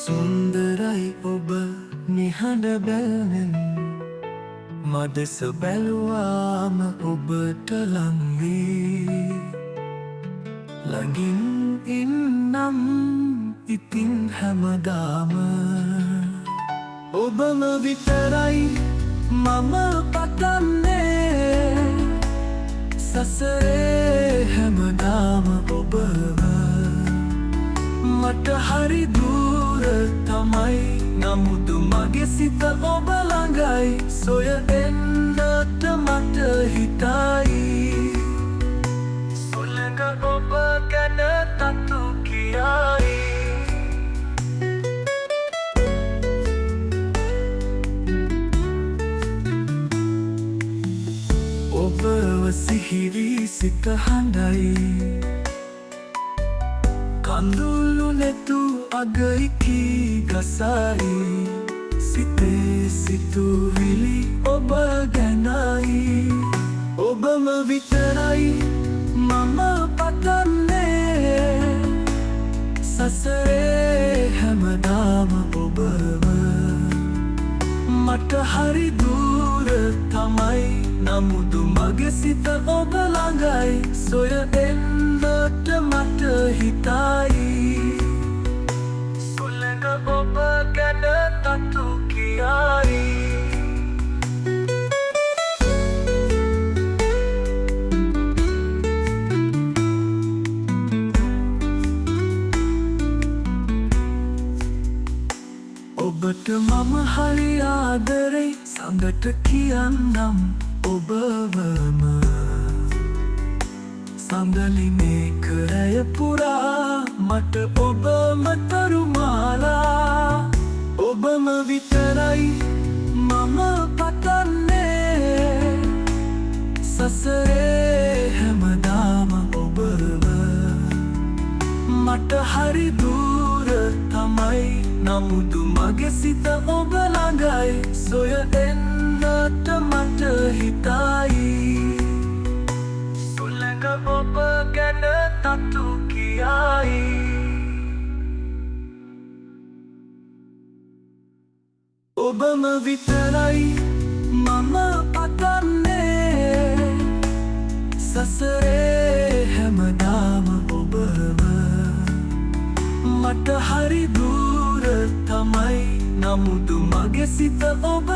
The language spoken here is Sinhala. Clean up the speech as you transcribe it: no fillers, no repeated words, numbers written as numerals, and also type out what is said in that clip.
සුන්දරයි ඔබ නිහඬ බැල්මෙන් මදෙස බැලුවාම ඔබට ලං වී ළඟින් ඉන්නම් ඉතින් හැමදාම ඔබම විතරයි මම පතන්නේ සසරේ හැමදාම ඔබව මට හරි දුර තමයි නමුත් මගේ සිත ඔබ ළඟයි සොයන්නට මට හිතයි සුළඟ ඔබ ගැන තතු කියයි ඔබව සිහිවි සිත හඬයි කඳුළු නැතු අගයිකි ගසයි සිතේ සිතුවිලි ඔබ ගැනයි ඔබම විතරයි මම පතන්නේ සසරේ හැමදාම ඔබව මට හරි දුර තමයි නමුත් මගේ සිත ඔබ ළඟයි සොයන්නට මට හිතයි සුළඟ ඔබ ගැන තතු කියයි ඔබට මම හරි ආදරේ සඟට කියන්නම් ඔබවම සඳලිනේ කරය පුරා මට ඔබම තරුමාලා ඔබම විතරයි මම පතන්නේ සසරේ හැමදාම ඔබව මට හරි දුර තමයි නමුත් මගේ සිත ඔබ ළඟයි සොයන්නට මට හිතයි සුළඟ ඔබ ගැන තතු කියයි ඔබම විතරයි මම පතන්නේ සසරේ හැමදාම ඔබව මට හරි දුර තමයි නමුත් මගේ සිත ඔබ